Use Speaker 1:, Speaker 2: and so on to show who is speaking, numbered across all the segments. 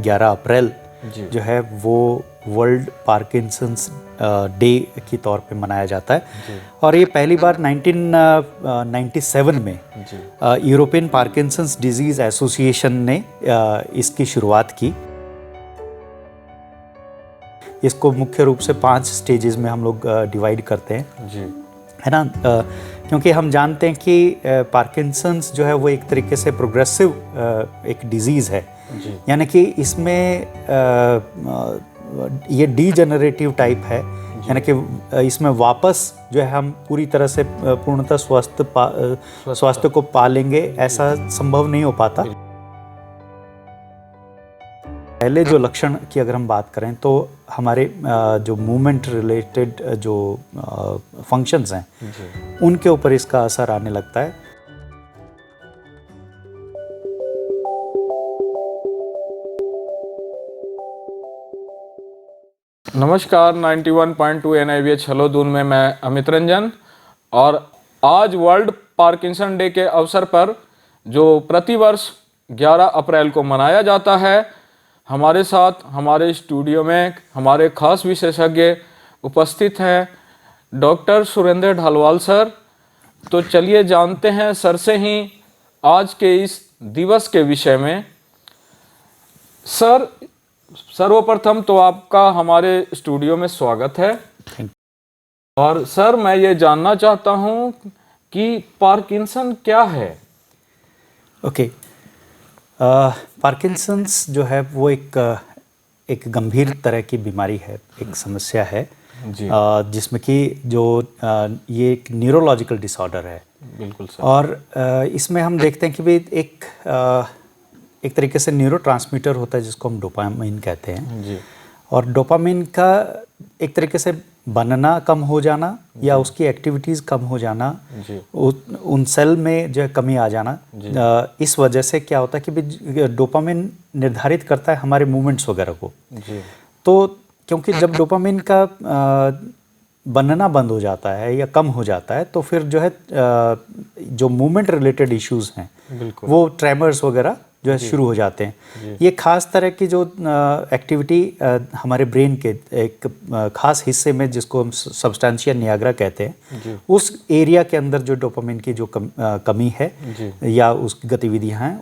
Speaker 1: 11 अप्रैल जो है वो वर्ल्ड पार्किंसंस डे की तौर पे मनाया जाता है। और ये पहली बार 1997 में यूरोपियन पार्किंसंस डिजीज़ एसोसिएशन ने इसकी शुरुआत की। इसको मुख्य रूप से 5 स्टेजेस में हम लोग डिवाइड करते हैं जी, है ना। क्योंकि हम जानते हैं कि पार्किंसंस जो है वो एक तरीके से प्रोग्रेसिव एक डिजीज़ है, यानी कि इसमें ये डीजेनरेटिव टाइप है, यानी कि इसमें वापस जो है हम पूरी तरह से पूर्णतः स्वास्थ्य को पा लेंगे ऐसा संभव नहीं हो पाता। पहले जो लक्षण की अगर हम बात करें तो हमारे जो मूवमेंट रिलेटेड जो फंक्शंस हैं उनके ऊपर इसका असर आने लगता है।
Speaker 2: नमस्कार, 91.2 NIVH हेलो दून में मैं अमित रंजन, और आज वर्ल्ड पार्किंसन डे के अवसर पर जो प्रतिवर्ष 11 अप्रैल को मनाया जाता है, हमारे साथ हमारे स्टूडियो में हमारे खास विशेषज्ञ उपस्थित हैं, डॉक्टर सुरेंद्र ढालवाल सर। तो चलिए जानते हैं सर से ही आज के इस दिवस के विषय में। सर, सर्वप्रथम तो आपका हमारे स्टूडियो में स्वागत है। और सर, मैं ये जानना चाहता हूँ कि पार्किंसन क्या है?
Speaker 1: ओके, पार्किंसंस जो है वो एक गंभीर तरह की बीमारी है, एक समस्या है जिसमें कि जो ये एक न्यूरोलॉजिकल डिसऑर्डर है।
Speaker 2: बिल्कुल सर।
Speaker 1: और इसमें हम देखते हैं कि भी एक तरीके से न्यूरोट्रांसमीटर होता है जिसको हम डोपामिन कहते हैं जी। और डोपामिन का एक तरीके से बनना कम हो जाना या उसकी एक्टिविटीज़ कम हो जाना, उन सेल में जो है कमी आ जाना, इस वजह से क्या होता है कि भी डोपामिन निर्धारित करता है हमारे मूवमेंट्स वगैरह को जी। तो क्योंकि जब डोपामिन का बनना बंद हो जाता है या कम हो जाता है तो फिर जो है जो मूवमेंट रिलेटेड इश्यूज हैं वो ट्रेमर्स वगैरह जो है शुरू हो जाते हैं। ये खास तरह की जो एक्टिविटी हमारे ब्रेन के एक खास हिस्से में जिसको हम सब्सटेंशिया नियाग्रा कहते हैं, उस एरिया के अंदर जो डोपामिन की जो कमी है या उस गतिविधियां हैं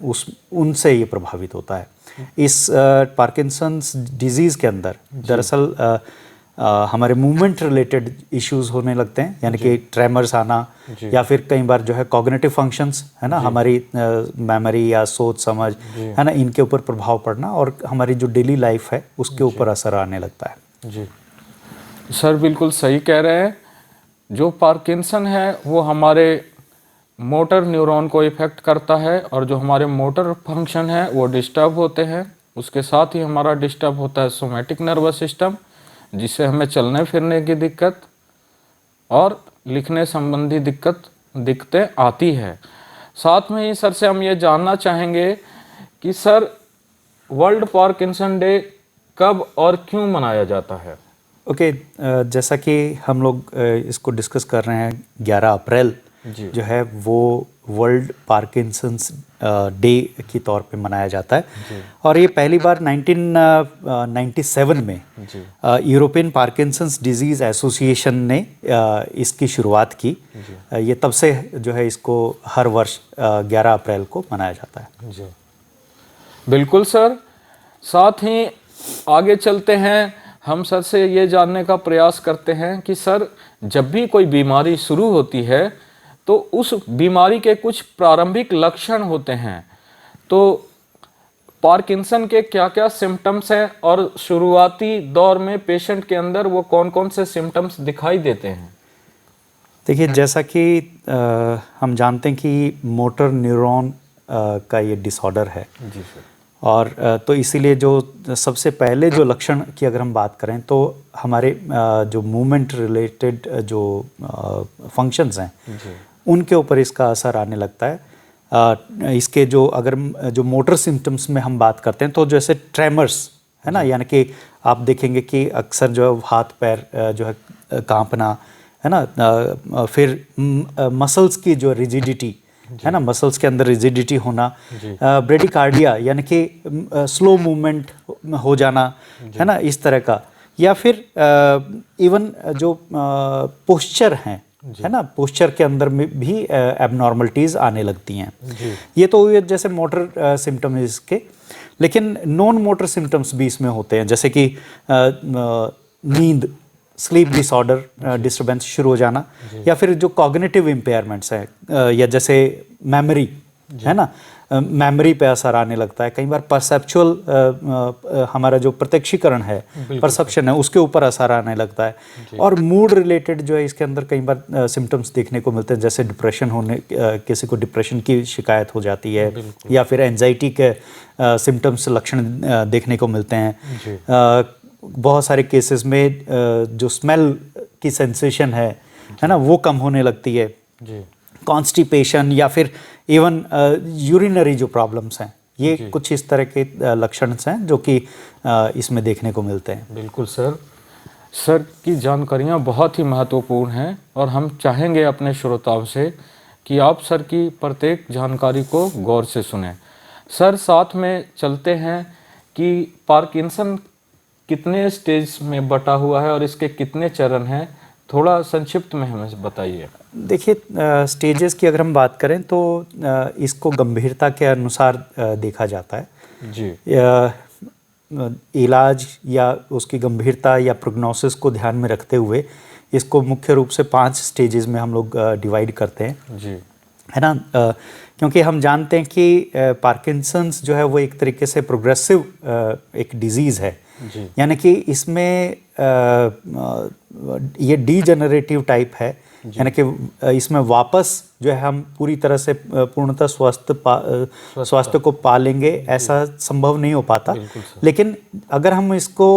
Speaker 1: उनसे ये प्रभावित होता है। इस पार्किंसंस डिजीज़ के अंदर दरअसल हमारे मूवमेंट रिलेटेड इश्यूज होने लगते हैं, यानी कि ट्रेमर्स आना या फिर कई बार जो है कॉग्निटिव फंक्शंस है ना, हमारी मेमोरी या सोच समझ है ना, इनके ऊपर प्रभाव पड़ना और हमारी जो डेली लाइफ है उसके ऊपर असर आने लगता है
Speaker 2: जी। सर बिल्कुल सही कह रहे हैं। जो पार्किंसन है वो हमारे मोटर न्यूरॉन को इफेक्ट करता है और जो हमारे मोटर फंक्शन है वो डिस्टर्ब होते हैं। उसके साथ ही हमारा डिस्टर्ब होता है सोमैटिक नर्वस सिस्टम, जिससे हमें चलने फिरने की दिक्कत और लिखने संबंधी दिक्कतें आती है। साथ में ही सर से हम ये जानना चाहेंगे कि सर वर्ल्ड पार्किंसन डे कब और क्यों मनाया जाता है?
Speaker 1: ओके, जैसा कि हम लोग इसको डिस्कस कर रहे हैं, 11 अप्रैल जो है वो वर्ल्ड पार्किंसंस डे की तौर पे मनाया जाता है। और ये पहली बार 1997 में यूरोपियन पार्किंसंस डिजीज़ एसोसिएशन ने इसकी शुरुआत की। ये तब से जो है इसको हर वर्ष 11 अप्रैल को मनाया जाता है जी।
Speaker 2: बिल्कुल सर। साथ ही आगे चलते हैं, हम सर से ये जानने का प्रयास करते हैं कि सर जब भी कोई बीमारी शुरू होती है तो उस बीमारी के कुछ प्रारंभिक लक्षण होते हैं। तो पार्किंसन के क्या क्या सिम्टम्स हैं और शुरुआती दौर में पेशेंट के अंदर वो कौन कौन से सिम्टम्स दिखाई देते हैं?
Speaker 1: देखिए, जैसा कि हम जानते हैं कि मोटर न्यूरॉन का ये डिसऑर्डर है जी सर। और तो इसीलिए जो सबसे पहले जो लक्षण की अगर हम बात करें तो हमारे जो मूवमेंट रिलेटेड जो फंक्शंस हैं उनके ऊपर इसका असर आने लगता है। इसके जो मोटर सिम्टम्स में हम बात करते हैं तो जैसे ट्रेमर्स है ना, यानी कि आप देखेंगे कि अक्सर जो है हाथ पैर जो है कांपना है ना, फिर मसल्स की जो रिजिडिटी है ना, मसल्स के अंदर रिजिडिटी होना, ब्रेडिकार्डिया यानी कि स्लो मूवमेंट हो जाना, है ना, इस तरह का, या फिर इवन जो पोस्चर हैं, है ना, पोस्चर के अंदर में भी एबनॉर्मलिटीज़ आने लगती हैं। ये तो हुए जैसे मोटर सिम्टम इसके, लेकिन नॉन मोटर सिम्टम्स भी इसमें होते हैं, जैसे कि नींद, स्लीप डिसऑर्डर डिस्टर्बेंस शुरू हो जाना, या फिर जो कॉग्निटिव इम्पेयरमेंट्स हैं, या जैसे मेमोरी, है ना, मेमोरी पे असर आने लगता है, कई बार परसेप्चुअल हमारा जो प्रत्यक्षीकरण है, परसेप्शन है, उसके ऊपर असर आने लगता है, और मूड रिलेटेड जो है इसके अंदर कई बार सिम्टम्स देखने को मिलते हैं, जैसे डिप्रेशन होने, किसी को डिप्रेशन की शिकायत हो जाती है, या फिर एंजाइटी के सिम्टम्स, लक्षण देखने को मिलते हैं। बहुत सारे केसेस में जो स्मेल की सेंसेशन है ना, वो कम होने लगती है। कॉन्स्टिपेशन या फिर इवन यूरिनरी जो प्रॉब्लम्स हैं, ये कुछ इस तरह के लक्षण हैं जो कि इसमें देखने को मिलते हैं।
Speaker 2: बिल्कुल सर, सर की जानकारियाँ बहुत ही महत्वपूर्ण हैं और हम चाहेंगे अपने श्रोताओं से कि आप सर की प्रत्येक जानकारी को गौर से सुनें। सर, साथ में चलते हैं कि पार्किंसन कितने स्टेज में बटा हुआ है और इसके कितने चरण हैं, थोड़ा संक्षिप्त में हमें बताइए।
Speaker 1: देखिए, स्टेजेस की अगर हम बात करें तो इसको गंभीरता के अनुसार देखा जाता है
Speaker 2: जी।
Speaker 1: इलाज या उसकी गंभीरता या प्रोग्नोसिस को ध्यान में रखते हुए इसको मुख्य रूप से 5 स्टेजेस में हम लोग डिवाइड करते हैं
Speaker 2: जी,
Speaker 1: है ना। क्योंकि हम जानते हैं कि पार्किंसंस जो है वो एक तरीके से प्रोग्रेसिव एक डिजीज़ है, यानी कि इसमें ये डीजेनरेटिव टाइप है, यानी कि इसमें वापस जो है हम पूरी तरह से पूर्णतः स्वास्थ्य को पा लेंगे ऐसा संभव नहीं हो पाता। लेकिन अगर हम इसको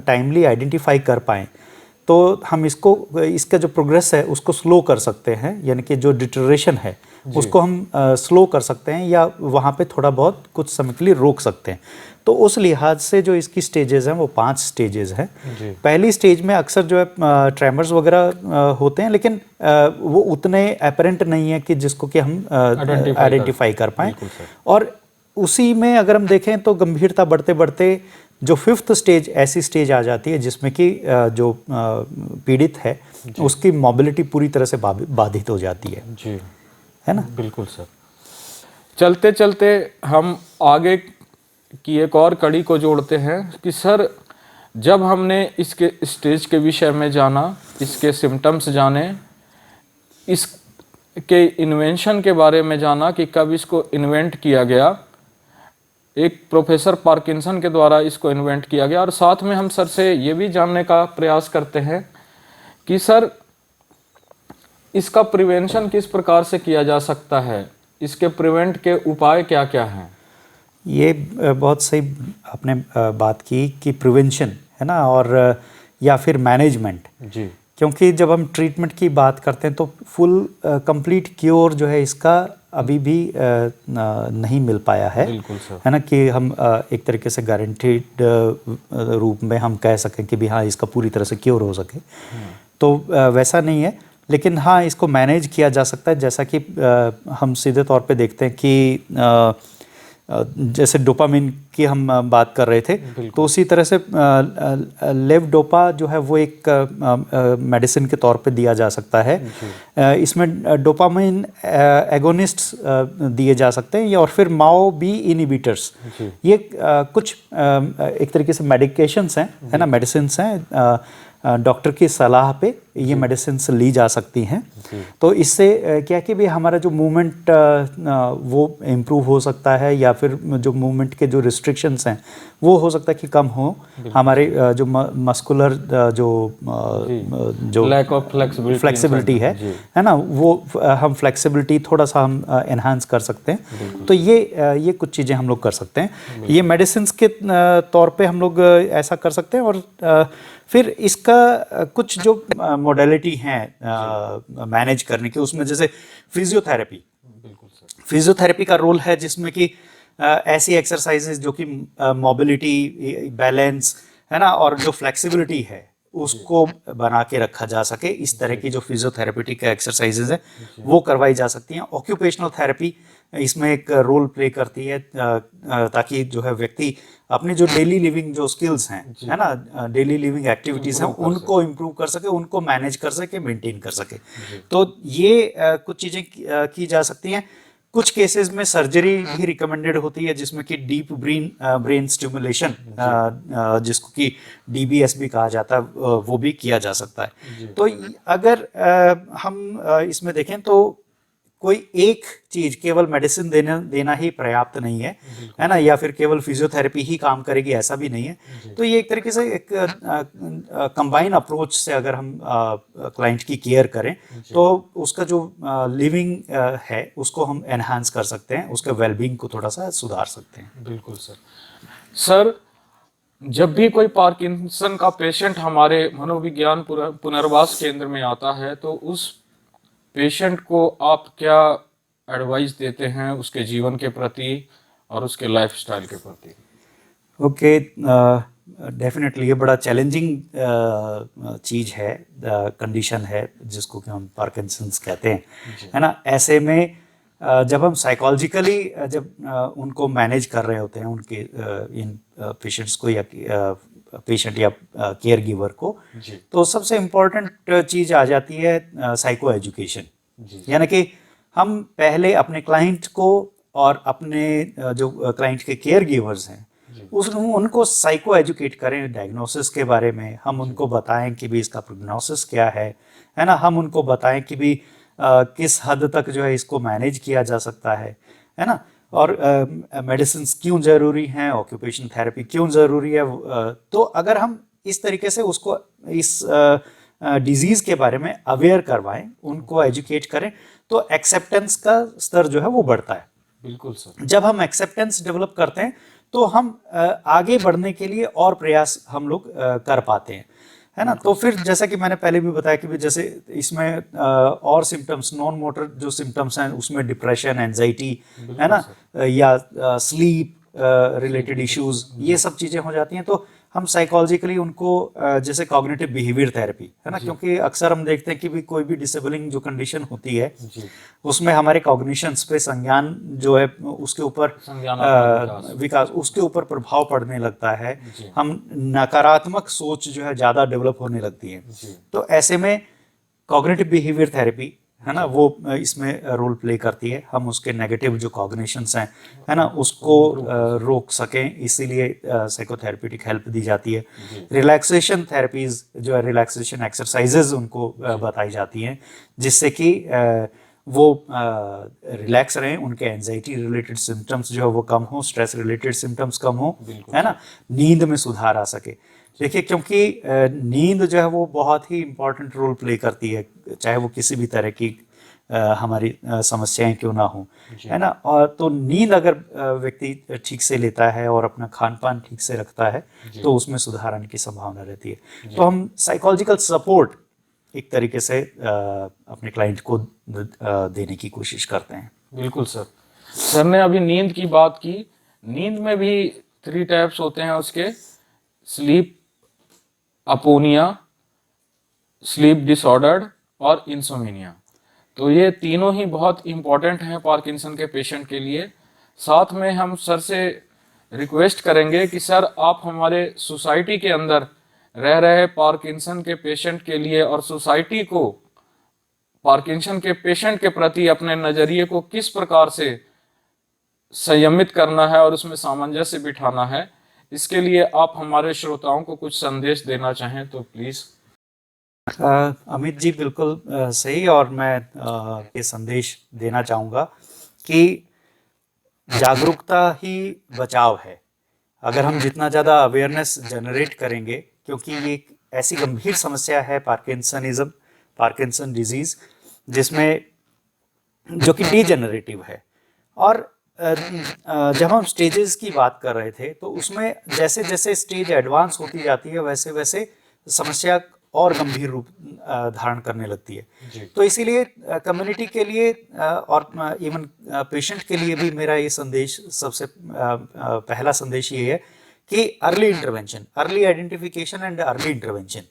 Speaker 1: टाइमली आइडेंटिफाई कर पाएँ तो हम इसका जो प्रोग्रेस है उसको स्लो कर सकते हैं, यानी कि जो डिटरेशन है उसको हम स्लो कर सकते हैं या वहाँ पे थोड़ा बहुत कुछ समय के लिए रोक सकते हैं। तो उस लिहाज से जो इसकी स्टेजेस हैं वो 5 स्टेजेस हैं। पहली स्टेज में अक्सर जो है ट्रेमर्स वगैरह होते हैं, लेकिन वो उतने अपरेंट नहीं है कि जिसको कि हम आइडेंटिफाई कर पाएँ। और उसी में अगर हम देखें तो गंभीरता बढ़ते बढ़ते जो 5th स्टेज ऐसी स्टेज आ जाती है जिसमें कि जो पीड़ित है उसकी मोबिलिटी पूरी तरह से बाधित हो जाती है
Speaker 2: जी,
Speaker 1: है ना।
Speaker 2: बिल्कुल सर। चलते चलते हम आगे की एक और कड़ी को जोड़ते हैं कि सर, जब हमने इसके स्टेज के विषय में जाना, इसके सिम्टम्स जाने, इसके इन्वेंशन के बारे में जाना कि कब इसको इन्वेंट किया गया, एक प्रोफेसर पार्किंसन के द्वारा इसको इन्वेंट किया गया, और साथ में हम सर से ये भी जानने का प्रयास करते हैं कि सर इसका प्रिवेंशन किस प्रकार से किया जा सकता है, इसके प्रिवेंट के उपाय क्या क्या हैं।
Speaker 1: ये बहुत सही आपने बात की कि प्रिवेंशन है ना, और या फिर मैनेजमेंट जी, क्योंकि जब हम ट्रीटमेंट की बात करते हैं तो फुल कंप्लीट क्योर जो है इसका अभी भी नहीं मिल पाया है, है ना, कि हम एक तरीके से गारंटीड रूप में हम कह सकें कि भी हाँ इसका पूरी तरह से क्योर हो सके, तो वैसा नहीं है। लेकिन हाँ, इसको मैनेज किया जा सकता है, जैसा कि हम सीधे तौर पे देखते हैं कि जैसे डोपामिन की हम बात कर रहे थे, तो उसी तरह से लेवडोपा जो है वो एक मेडिसिन के तौर पे दिया जा सकता है। इसमें डोपामिन एगोनिस्ट्स दिए जा सकते हैं, और फिर माओ बी इनहिबिटर्स, ये कुछ एक तरीके से मेडिकेशंस हैं, है ना, मेडिसिन्स हैं, डॉक्टर की सलाह पे ये मेडिसिन्स ली जा सकती हैं। तो इससे क्या कि भी हमारा जो मूवमेंट वो इम्प्रूव हो सकता है, या फिर जो मूवमेंट के जो रिस्ट्रिक्शंस हैं वो हो सकता है कि कम हो। हमारे जो मस्कुलर जो
Speaker 2: लैक ऑफ फ्लेक्सिबिलिटी
Speaker 1: है ना, वो हम फ्लेक्सिबिलिटी थोड़ा सा हम एनहांस कर सकते हैं। तो ये कुछ चीज़ें हम लोग कर सकते हैं, ये मेडिसिन्स के तौर पे हम लोग ऐसा कर सकते हैं। और फिर इसका कुछ जो मोडेलिटी हैं मैनेज करने के, उसमें जैसे फिजियोथेरेपी का रोल है, जिसमें कि ऐसी एक्सरसाइजेस जो कि मोबिलिटी, बैलेंस, है ना, और जो फ्लेक्सिबिलिटी है उसको बना के रखा जा सके, इस तरह की जो फिजियोथेरेपेटिक एक्सरसाइजेज है वो करवाई जा सकती हैं। ऑक्यूपेशनल थेरेपी इसमें एक रोल प्ले करती है, ताकि जो है व्यक्ति अपनी जो डेली लिविंग जो स्किल्स हैं, है ना, डेली लिविंग एक्टिविटीज हैं, उनको इम्प्रूव कर सके, उनको मैनेज कर सके, मेंटेन कर सके। तो ये कुछ चीज़ें की जा सकती हैं। कुछ केसेस में सर्जरी भी रिकमेंडेड होती है, जिसमें कि डीप ब्रेन स्टिमुलेशन, जिसको कि डीबीएस भी कहा जाता है, वो भी किया जा सकता है। तो अगर हम इसमें देखें तो कोई एक चीज केवल मेडिसिन देना ही पर्याप्त नहीं है ना, या फिर केवल फिजियोथेरेपी ही काम करेगी, ऐसा भी नहीं है। तो ये एक तरीके से एक कंबाइन अप्रोच से अगर हम क्लाइंट की केयर करें तो उसका जो लिविंग है उसको हम एनहांस कर सकते हैं, उसके वेलबींग को थोड़ा सा सुधार सकते हैं।
Speaker 2: बिल्कुल सर। सर, जब भी कोई पार्किंसन का पेशेंट हमारे मनोविज्ञान पुनर्वास केंद्र में आता है तो उस पेशेंट को आप क्या एडवाइस देते हैं उसके जीवन के प्रति और उसके लाइफस्टाइल के प्रति?
Speaker 1: ओके, डेफिनेटली ये बड़ा चैलेंजिंग चीज़ है, कंडीशन है, जिसको कि हम पार्किंसंस कहते हैं, है ना। ऐसे में जब हम साइकोलॉजिकली जब उनको मैनेज कर रहे होते हैं, उनके इन पेशेंट्स को या पेशेंट या केयर गिवर को, तो सबसे इम्पोर्टेंट चीज़ आ जाती है साइको एजुकेशन। यानी कि हम पहले अपने क्लाइंट को और अपने जो क्लाइंट के केयर गिवर्स हैं उनको साइको एजुकेट करें डायग्नोसिस के बारे में। हम उनको बताएं कि भी इसका प्रोग्नोसिस क्या है ना। हम उनको बताएं कि भी किस हद तक जो है इसको मैनेज किया जा सकता है ना। और मेडिसिन क्यों ज़रूरी हैं, ऑक्यूपेशन थेरेपी क्यों ज़रूरी है। तो अगर हम इस तरीके से उसको इस डिजीज़ के बारे में अवेयर करवाएं, उनको एजुकेट करें, तो एक्सेप्टेंस का स्तर जो है वो बढ़ता है।
Speaker 2: बिल्कुल सर।
Speaker 1: जब हम एक्सेप्टेंस डेवलप करते हैं तो हम आगे बढ़ने के लिए और प्रयास हम लोग कर पाते हैं, है ना। तो फिर जैसा कि मैंने पहले भी बताया कि भी जैसे इसमें और सिम्टम्स, नॉन मोटर जो सिम्टम्स हैं उसमें डिप्रेशन, एंजाइटी, है ना, या स्लीप रिलेटेड इश्यूज, ये सब चीज़ें हो जाती हैं। तो हम साइकोलॉजिकली उनको जैसे कॉग्निटिव बिहेवियर थेरेपी, है ना, क्योंकि अक्सर हम देखते हैं कि भी कोई भी डिसेबलिंग जो कंडीशन होती है उसमें हमारे कॉग्निशंस पे, संज्ञान जो है उसके ऊपर विकास, उसके ऊपर प्रभाव पड़ने लगता है। हम नकारात्मक सोच जो है ज़्यादा डेवलप होने लगती है। तो ऐसे में कॉग्निटिव बिहेवियर थेरेपी, है ना, वो इसमें रोल प्ले करती है। हम उसके नेगेटिव जो कॉग्निशंस हैं, है ना, उसको रोक सकें, इसीलिए साइकोथेरेप्यूटिक हेल्प दी जाती है। रिलैक्सेशन थेरेपीज जो है, रिलैक्सेशन एक्सरसाइजेज उनको बताई जाती हैं, जिससे कि वो रिलैक्स रहें, उनके एंजाइटी रिलेटेड सिम्टम्स जो है वो कम हो, स्ट्रेस रिलेटेड सिम्टम्स कम हो, है ना, नींद में सुधार आ सके। देखिए, क्योंकि नींद जो है वो बहुत ही इम्पोर्टेंट रोल प्ले करती है, चाहे वो किसी भी तरह की हमारी समस्याएं क्यों ना हो, है ना। और तो नींद अगर व्यक्ति ठीक से लेता है और अपना खान पान ठीक से रखता है तो उसमें सुधार आने की संभावना रहती है। तो हम साइकोलॉजिकल सपोर्ट एक तरीके से अपने क्लाइंट को देने की कोशिश करते हैं।
Speaker 2: बिल्कुल सर। सर ने अभी नींद की बात की। नींद में भी 3 टाइप्स होते हैं उसके: स्लीप अपोनिया, स्लीप डिसऑर्डर्ड और इंसोमिनिया। तो ये तीनों ही बहुत इंपॉर्टेंट हैं पार्किंसन के पेशेंट के लिए। साथ में हम सर से रिक्वेस्ट करेंगे कि सर आप हमारे सोसाइटी के अंदर रह रहे पार्किंसन के पेशेंट के लिए और सोसाइटी को पार्किंसन के पेशेंट के प्रति अपने नज़रिए को किस प्रकार से संयमित करना है और उसमें सामंजस्य बिठाना है, इसके लिए आप हमारे श्रोताओं को कुछ संदेश देना चाहें तो प्लीज़।
Speaker 1: अमित जी, बिल्कुल सही। और मैं ये संदेश देना चाहूँगा कि जागरूकता ही बचाव है। अगर हम जितना ज़्यादा अवेयरनेस जनरेट करेंगे, क्योंकि ये एक ऐसी गंभीर समस्या है पार्किंसनिज्म, पार्किंसन डिजीज़, जिसमें जो कि डीजेनरेटिव है। और जब हम स्टेजेस की बात कर रहे थे तो उसमें जैसे जैसे स्टेज एडवांस होती जाती है वैसे वैसे समस्या और गंभीर रूप धारण करने लगती है। तो इसीलिए कम्युनिटी के लिए और इवन पेशेंट के लिए भी मेरा ये संदेश, सबसे पहला संदेश ये है कि early intervention, early identification and early intervention,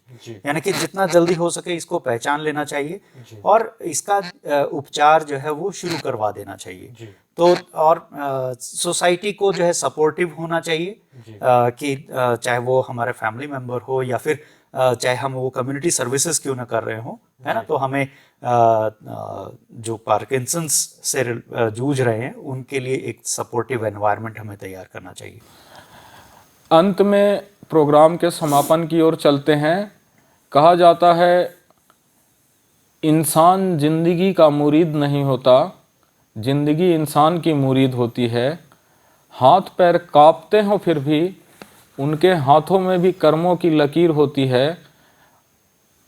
Speaker 1: यानी कि जितना जल्दी हो सके इसको पहचान लेना चाहिए और इसका उपचार जो है वो शुरू करवा देना चाहिए। तो और सोसाइटी को जो है सपोर्टिव होना चाहिए कि चाहे वो हमारे फैमिली मेंबर हो या फिर चाहे हम वो कम्युनिटी सर्विसेज क्यों ना कर रहे हो, है ना, तो हमें जो पार्किंसंस से जूझ रहे हैं उनके लिए एक सपोर्टिव एनवायरनमेंट हमें तैयार करना चाहिए।
Speaker 2: अंत में प्रोग्राम के समापन की ओर चलते हैं। कहा जाता है इंसान जिंदगी का मुरीद नहीं होता, जिंदगी इंसान की मुरीद होती है। हाथ पैर कांपते हो फिर भी उनके हाथों में भी कर्मों की लकीर होती है।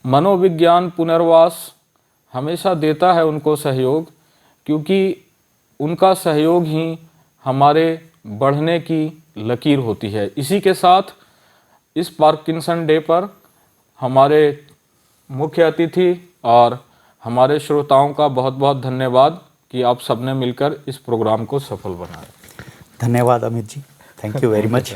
Speaker 2: मनोविज्ञान पुनर्वास हमेशा देता है उनको सहयोग, क्योंकि उनका सहयोग ही हमारे बढ़ने की लकीर होती है। इसी के साथ इस पार्किंसन डे पर हमारे मुख्य अतिथि और हमारे श्रोताओं का बहुत बहुत धन्यवाद कि आप सबने मिलकर इस प्रोग्राम को सफल बनाया।
Speaker 1: धन्यवाद Amit ji, thank you very much.